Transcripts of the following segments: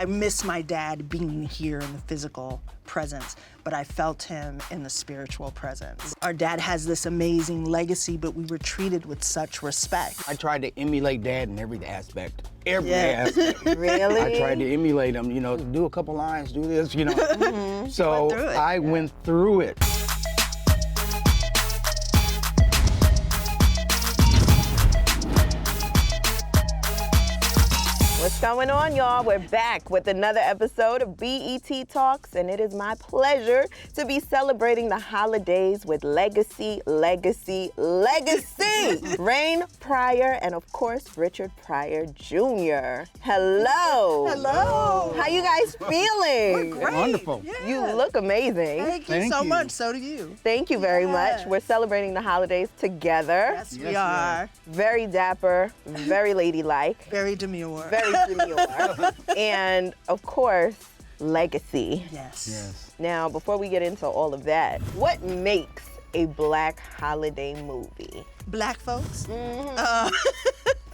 I miss my dad being here in the physical presence, but I felt him in the spiritual presence. Our dad has this amazing legacy, but we were treated with such respect. I tried to emulate Dad in every aspect. Every aspect. Really? I tried to emulate him, do a couple lines, do this, So I went through it. What's going on, y'all? We're back with another episode of BET Talks, and it is my pleasure to be celebrating the holidays with legacy. Rain Pryor and, of course, Richard Pryor Jr. Hello. Hello. How you guys feeling? We're great. Wonderful. Yeah. You look amazing. Thank you Thank so you. much. So do you. Thank you very much. We're celebrating the holidays together. Yes, we Yes, are. Very dapper, very ladylike, Very demure. very demure, and of course, legacy. Yes. Yes. Now, before we get into all of that, what makes a Black holiday movie? Black folks.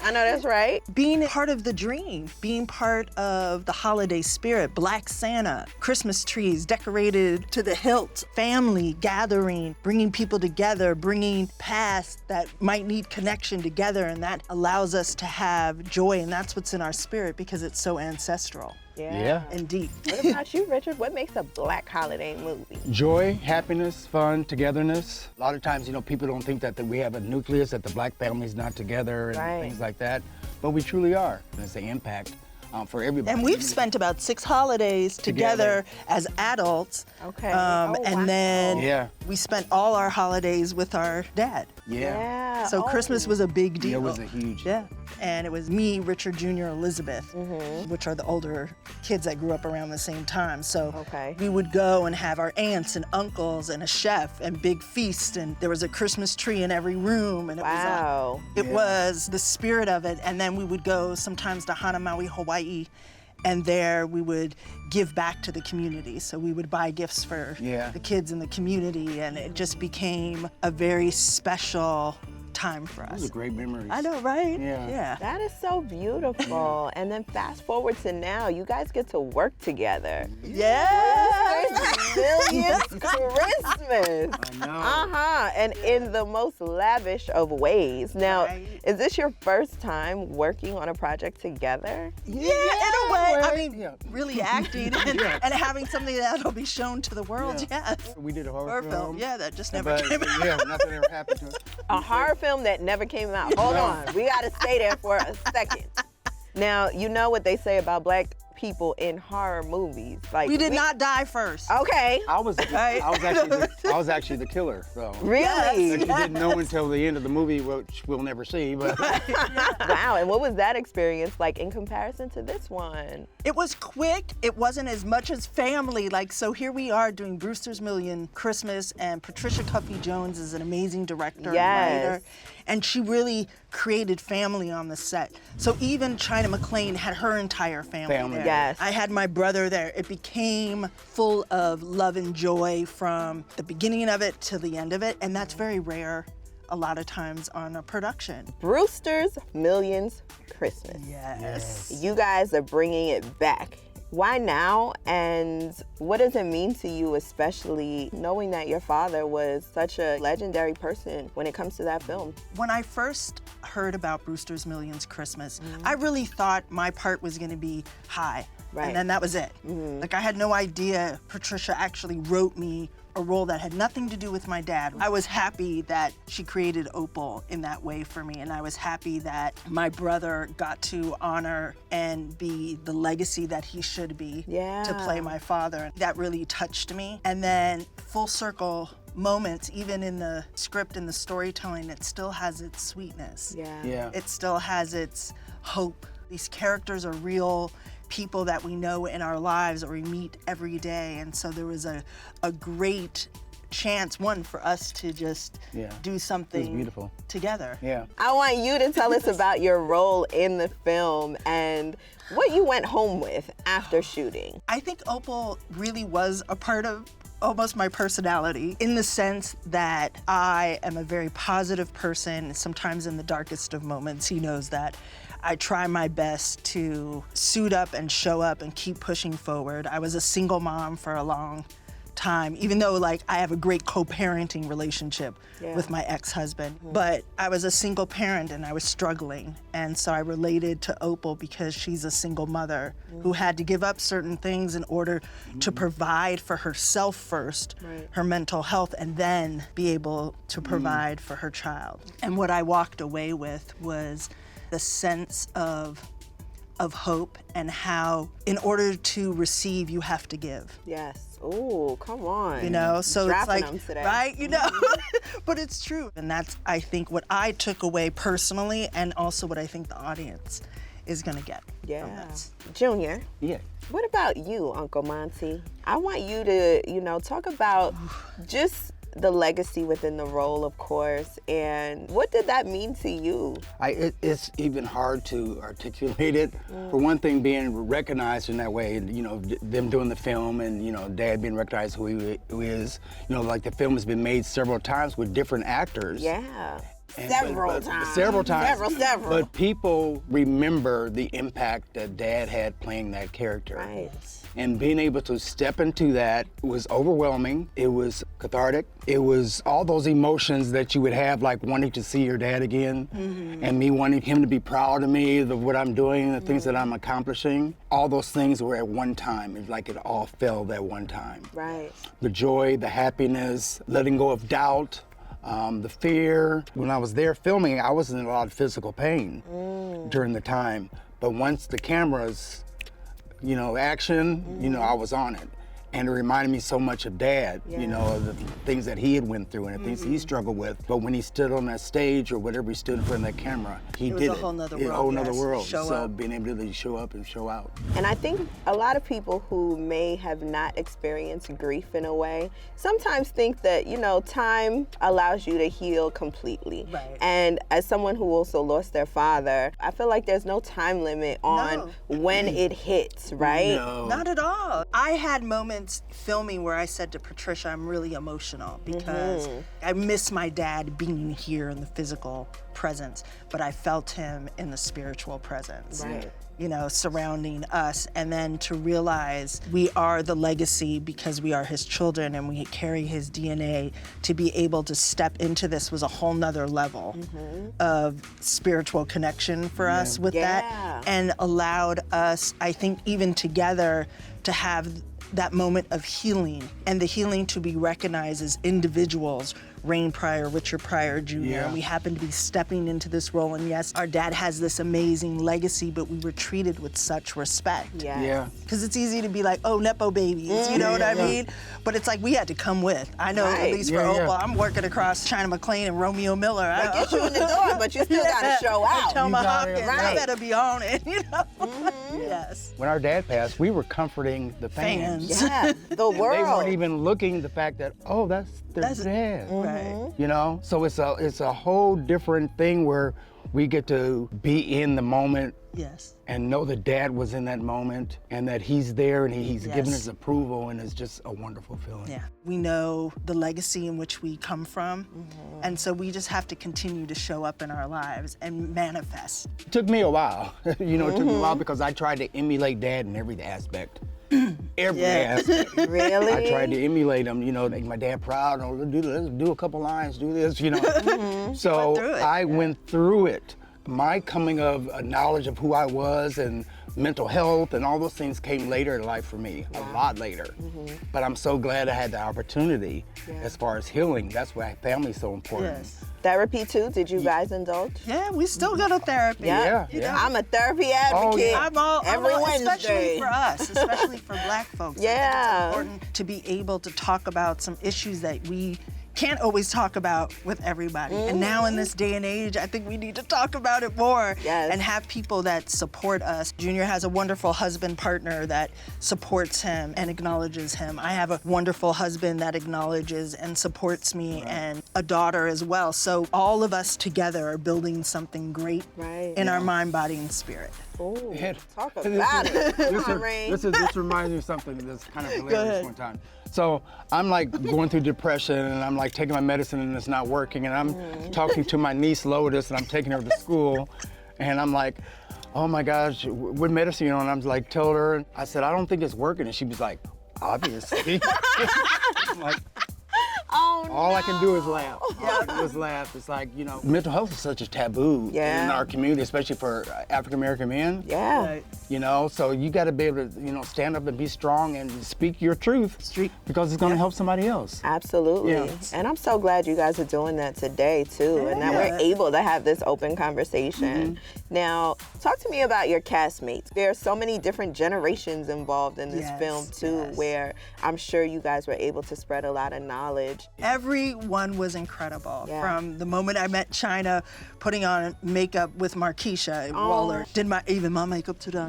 I know that's right. Being part of the dream, being part of the holiday spirit, Black Santa, Christmas trees decorated to the hilt, family gathering, bringing people together, bringing past that might need connection together, and that allows us to have joy, and that's what's in our spirit because it's so ancestral Yeah. and deep. What about you, Richard? What makes a Black holiday movie? Joy, happiness, fun, togetherness. A lot of times, people don't think that we have a nucleus, that the Black family's not together and Right. things like that. But we truly are. And it's the impact for everybody. And we've spent about 6 holidays together as adults. Okay. And wow. then Yeah. we spent all our holidays with our dad. Yeah. So Christmas was a big deal. Yeah, it was a huge. Yeah. And it was me, Richard Jr., Elizabeth, which are the older kids that grew up around the same time. So Okay. we would go and have our aunts and uncles and a chef and big feast. And there was a Christmas tree in every room. And it Wow. was the spirit of it. And then we would go sometimes to Hanamaui, Hawaii. And there we would give back to the community. So we would buy gifts for the kids in the community. And it just became a very special time for It us. was a great memory. I know, right? Yeah. Yeah. That is so beautiful. And then fast forward to now, you guys get to work together. Yes. Millionth Christmas. I know. And in the most lavish of ways. Now, Right. is this your first time working on a project together? Yeah, in a way. I right? mean, Yeah. really acting and having something that'll be shown to the world, yes. We did a horror Or film. film, yeah, that just never But, came out. yeah, nothing ever happened to us. A horror film that never came out. Hold on. We got to stay there for a second. Now, you know what they say about Black people in horror movies. Like We did not die first. Okay. I was actually the killer. So. Really? That you didn't know until the end of the movie, which we'll never see. But Wow. And what was that experience like in comparison to this one? It was quick. It wasn't as much as family. So here we are doing Brewster's Million Christmas, and Patricia Cuffey Jones is an amazing director Yes. and writer. And she really created family on the set. So even China McClain had her entire family there. Yes. I had my brother there. It became full of love and joy from the beginning of it to the end of it. And that's very rare a lot of times on a production. Brewster's Millions Christmas. Yes. You guys are bringing it back. Why now, and what does it mean to you, especially knowing that your father was such a legendary person when it comes to that film? When I first heard about Brewster's Millions Christmas, I really thought my part was gonna be high. Right. And then that was it. Like I had no idea Patricia actually wrote me a role that had nothing to do with my dad. I was happy that she created Opal in that way for me, and I was happy that my brother got to honor and be the legacy that he should be to play my father. That really touched me. And then full circle moments, even in the script and the storytelling, it still has its sweetness. yeah. It still has its hope. These characters are real people that we know in our lives or we meet every day. And so there was a great chance, one, for us to just do something beautiful. together. Yeah. I want you to tell us about your role in the film and what you went home with after shooting. I think Opal really was a part of almost my personality, in the sense that I am a very positive person. Sometimes in the darkest of moments, he knows that. I try my best to suit up and show up and keep pushing forward. I was a single mom for a long time, even though like I have a great co-parenting relationship with my ex-husband, but I was a single parent and I was struggling. And so I related to Opal because she's a single mother who had to give up certain things in order to provide for herself first, her mental health, and then be able to provide for her child. And what I walked away with was the sense of hope and how in order to receive, you have to give. Yes. Oh, come on. You know, so it's Dropping like, them today. right, you know, but it's true. And that's, I think, what I took away personally, and also what I think the audience is gonna get from this. Junior. Yeah. What about you, Uncle Monty? I want you to, you know, talk about just the legacy within the role, of course, and what did that mean to you? It's even hard to articulate it. For one thing, being recognized in that way, you know, them doing the film and, you know, Dad being recognized who he is. You know, like the film has been made several times with different actors. Yeah. Several times. Several. But people remember the impact that Dad had playing that character. Right. And being able to step into that was overwhelming. It was cathartic. It was all those emotions that you would have, like wanting to see your dad again, and me wanting him to be proud of me, of what I'm doing, the things that I'm accomplishing. All those things were at one time. It's like it all fell at one time. Right. The joy, the happiness, letting go of doubt, the fear. When I was there filming, I was in a lot of physical pain during the time. But once the cameras, you know, action, you know, I was on it. And it reminded me so much of Dad, you know, of the things that he had went through and the things he struggled with. But when he stood on that stage or whatever he stood in front of that camera, he did it. It was a whole nother world. A whole nother world. Show so up. being able to really show up and show out. And I think a lot of people who may have not experienced grief in a way sometimes think that, you know, time allows you to heal completely. Right. And as someone who also lost their father, I feel like there's no time limit on when it hits, right? No. Not at all. I had moments filming where I said to Patricia, I'm really emotional because I miss my dad being here in the physical presence, but I felt him in the spiritual presence. Right. You know, surrounding us, and then to realize we are the legacy because we are his children and we carry his DNA. To be able to step into this was a whole nother level of spiritual connection for us with that, and allowed us, I think, even together to have that moment of healing, and the healing to be recognized as individuals. Rain Pryor, Richard Pryor Jr. And we happen to be stepping into this role, and yes, our dad has this amazing legacy, but we were treated with such respect. Yeah. Because it's easy to be like, oh, Nepo babies, you know what I mean? But it's like we had to come with. I know, at least for Opal, I'm working across China McClain and Romeo Miller. I get you in the door, but you still gotta show out. Thelma Hopkins, I right. better be on it, you know? Yes. When our dad passed, we were comforting the fans. Yeah, the world. They weren't even looking the fact that, oh, that's their dad. Right. You know, so it's a whole different thing where we get to be in the moment Yes. and know that Dad was in that moment and that he's there and he's given his approval, and it's just a wonderful feeling. Yeah. We know the legacy in which we come from, and so we just have to continue to show up in our lives and manifest. It took me a while. You know, it took me a while because I tried to emulate Dad in every aspect. Every aspect. Really? I tried to emulate him, you know, make my dad proud. Oh, let's do a couple lines, do this, you know. So I went through it. My coming of a knowledge of who I was and mental health and all those things came later in life for me, a lot later. But I'm so glad I had the opportunity as far as healing. That's why family's so important. Yes. Therapy too? Did you guys indulge? Yeah, we still go to therapy. Yeah. I'm a therapy advocate. I'm all, Wednesday. especially for us, especially for Black folks. Yeah. It's important to be able to talk about some issues that we can't always talk about with everybody. And now in this day and age, I think we need to talk about it more and have people that support us. Junior has a wonderful husband partner that supports him and acknowledges him. I have a wonderful husband that acknowledges and supports me, and a daughter as well. So all of us together are building something great in our mind, body, and spirit. Ooh, Yeah. talk about it. Come on, Rain. This reminds me of something that's kind of hilarious one time. So I'm like going through depression, and I'm like taking my medicine and it's not working, and I'm talking to my niece Lotus, and I'm taking her to school, and I'm like, oh my gosh, what medicine you on? And I was like, told her, I said, I don't think it's working. And she was like, obviously. I'm like, Oh, all no. I can do is laugh. All I can do is laugh. It's like, you know, mental health is such a taboo Yeah. in our community, especially for African American men. Yeah. Right. You know, so you got to be able to, you know, stand up and be strong and speak your truth because it's going to help somebody else. Absolutely. Yeah. And I'm so glad you guys are doing that today too, and that we're able to have this open conversation. Now, talk to me about your castmates. There are so many different generations involved in this Yes, film too, yes. where I'm sure you guys were able to spread a lot of knowledge. Everyone was incredible. Yeah. From the moment I met China, putting on makeup with Markeisha Waller, did even my makeup today.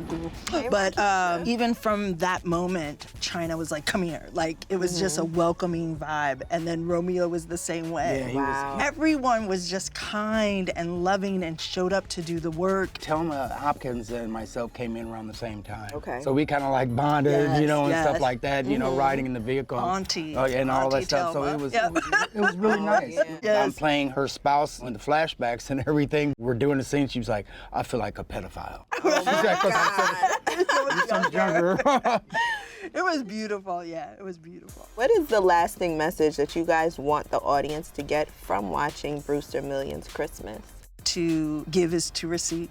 Hey, But Markeisha. even from that moment, China was like, come here. Like, it was just a welcoming vibe. And then Romeo was the same way. Yeah, he Wow. Everyone was just kind and loving and showed up to do the work. Telma Hopkins and myself came in around the same time. Okay. So we kind of like bonded, you know, and Yes, stuff yes. like that, you know, riding in the vehicle. Auntie. And all that Auntie stuff. So Telma. it was, Yeah. it was really nice. yeah. Yes. I'm playing her spouse in the flashbacks and everything. We're doing the scene. She was like, I feel like a pedophile. She's like, 'cause I'm so younger. It was beautiful, yeah, it was beautiful. What is the lasting message that you guys want the audience to get from watching Brewster Millions Christmas? To give is to receive.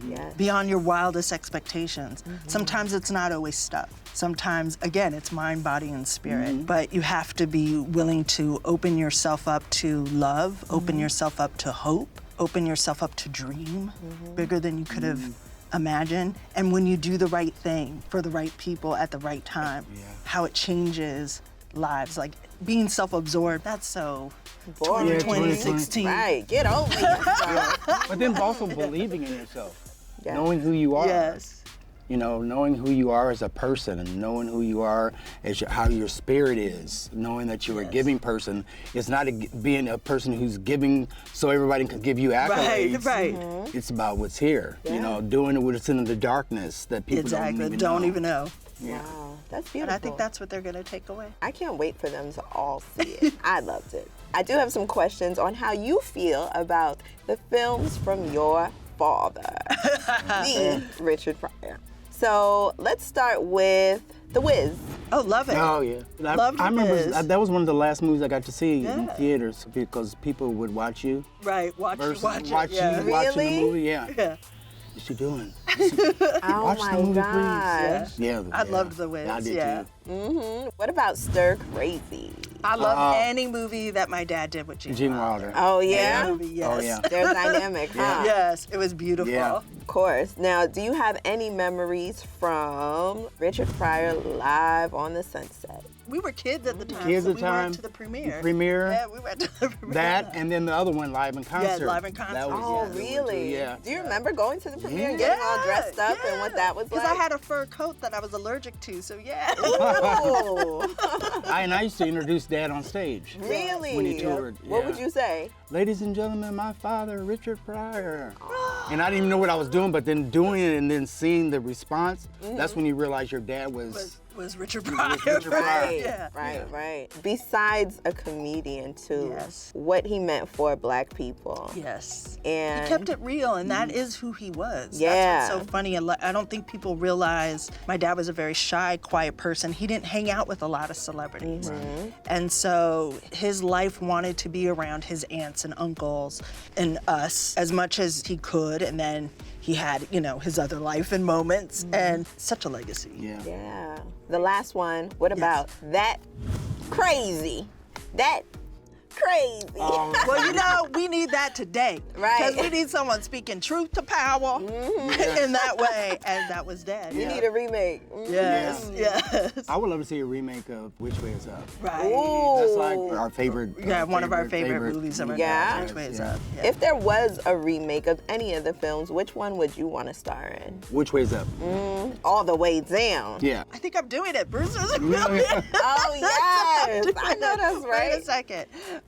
Yes. Beyond your wildest expectations. Sometimes it's not always stuff. Sometimes, again, it's mind, body, and spirit. But you have to be willing to open yourself up to love, open yourself up to hope, open yourself up to dream bigger than you could have imagined. And when you do the right thing for the right people at the right time, how it changes lives. Like being self-absorbed, that's so Boring. Yeah, 2016. Right. Get over yourself. But then also believing in yourself, Yeah. knowing who you are. Yes. You know, knowing who you are as a person and knowing who you are as how your spirit is, knowing that you're a giving person. It's not being a person who's giving so everybody can give you accolades. Right. It's about what's here. You know, doing what's in the darkness that people Exactly. don't even know. know. Yeah. Wow. That's And beautiful. I think that's what they're gonna take away. I can't wait for them to all see it. I loved it. I do have some questions on how you feel about the films from your father, the Richard Pryor. So let's start with The Wiz. Oh, love it. Oh yeah, Loved I remember this. that was one of the last movies I got to see in Yeah. theaters because people would watch you Right. versus Watch you yeah. watching Really? the movie. Yeah. Yeah. What you doing? Oh Watch my the movie, gosh. please. Yeah. I loved The Wiz, I did yeah. too. What about Stir Crazy? I love any movie that my dad did with Gene Gene Wilder. Wilder. Oh yeah? Movie, yes. Oh yeah. They're dynamic, huh? Yes, it was beautiful. Yeah. Of course. Now, do you have any memories from Richard Pryor live on the Sunset? We were kids at the time, Kids so at we the time. went to the premiere. Premiere. Yeah, we went to the premiere. That and then the other one, live in concert. live in concert. That was, Oh, yeah, that one too, really? Yeah. Do you remember going to the premiere and Yeah. getting all dressed up and what that was like? Because I had a fur coat that I was allergic to, so yeah. Ooh. I used to introduce Dad on stage. Really? When he toured, What yeah. would you say? Ladies and gentlemen, my father, Richard Pryor. And I didn't even know what I was doing, but then doing it and then seeing the response, that's when you realize your dad was was Richard Pryor. Richard Pryor. Right, Yeah. right. Besides a comedian too, Yes. what he meant for Black people. Yes. And He kept it real, and that is who he was. Yeah. That's what's so funny. I don't think people realize my dad was a very shy, quiet person. He didn't hang out with a lot of celebrities. And so his life wanted to be around his aunts and uncles and us as much as he could. And then he had, his other life and moments, and such a legacy. Yeah. yeah. The last one, what about that crazy? That crazy. Well, we need that today. Right. Because we need someone speaking truth to power in that way. And that was Dad. We need a remake. Yes, yes. I would love to see a remake of Which Way Is Up. Right. Ooh. That's like our favorite. Yeah, one of our favorite movies of our Yeah. time. Which Way Is Yeah. Up. Yeah. If there was a remake of any of the films, which one would you want to star in? Which Way Is Up? All the way down. Yeah. I think I'm doing it. Brewster's a million. Oh yes, I know that's right. Wait a second.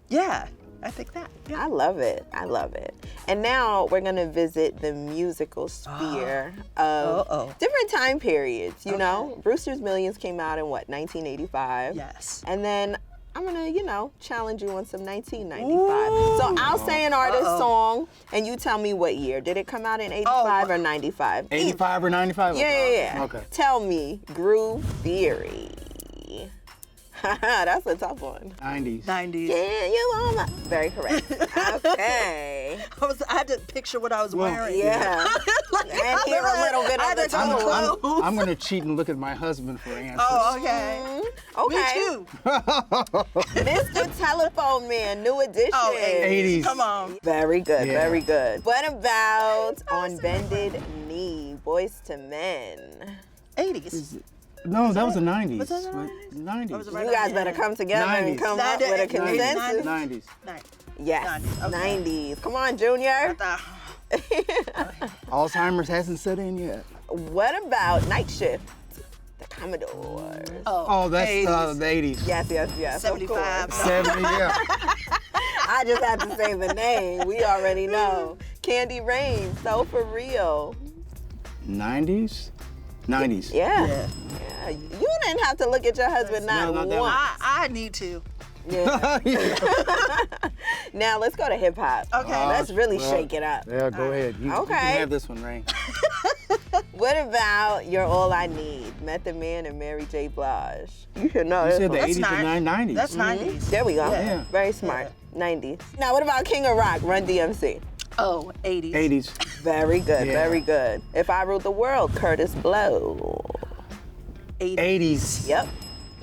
Yeah, I think that. Yeah. I love it. I love it. And now we're gonna visit the musical sphere of Uh-oh. different time periods. You know, Brewster's Millions came out in what, 1985? Yes. And then I'm gonna, challenge you on some 1995. So I'll say an artist song, and you tell me what year. Did it come out in 85 or 95? 85 or 95? Yeah. Okay. Tell me, Groove Theory. That's a tough one. 90s. 90s. Yeah, you on my... Very correct. Okay. I had to picture what I was wearing. Yeah. And hear a little bit of the tone. I'm going to cheat and look at my husband for answers. Oh, okay. Okay. Me too. Mr. Telephone Man, New Edition. Oh, 80s. Come on. Very good, Yeah. very good. What about On Bended Knee, Boys to Men? 80s. No, that was the 90s. Was that the 90s? That was right You guys better come together and 90s. come up with a consensus. 90s. Yes, 90s, okay. 90s. Come on, Junior. Alzheimer's hasn't set in yet. What about Night Shift? The Commodores. Oh, that's 80s. the 80s. Yes. 75. Of course. 70, yeah. I just had to say the name. We already know. Candy Rain, So For Real. 90s? 90s. Yeah. You didn't have to look at your husband not not that once. I need to. Yeah. Now let's go to hip hop. Okay. Let's really well, shake it up. Yeah, go ahead. You Okay. can have this one, Ray. What about You're All I Need, Method Man and Mary J. Blige? You should know You this said one. the 80s and 90s. That's 90s. There we go. Yeah. Very smart. 90s. Now what about King of Rock, Run DMC? Oh, 80s. 80s. Very good, Yeah. very good. If I Ruled the World, Curtis Blow. 80s. Yep.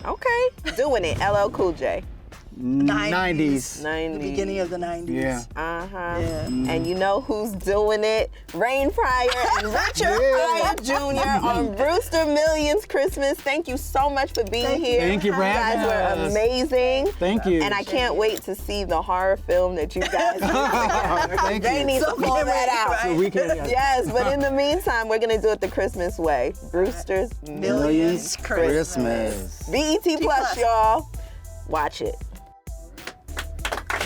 Okay. Doing it, LL Cool J. 90s. 90s. The beginning of the 90s. Yeah. Uh-huh. Yeah. And you know who's doing it? Rain Pryor and Richard Pryor Jr. on Brewster Millions Christmas. Thank you so much for being here. Thank you for You guys having were us. amazing. Thank you. And I can't wait to see the horror film that you guys did. Thank They you. need to So pull that out. right. So we can, Yes, but in the meantime, we're going to do it the Christmas way. Brewster's Millions Christmas. BET Plus, y'all. Watch it.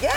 Yay!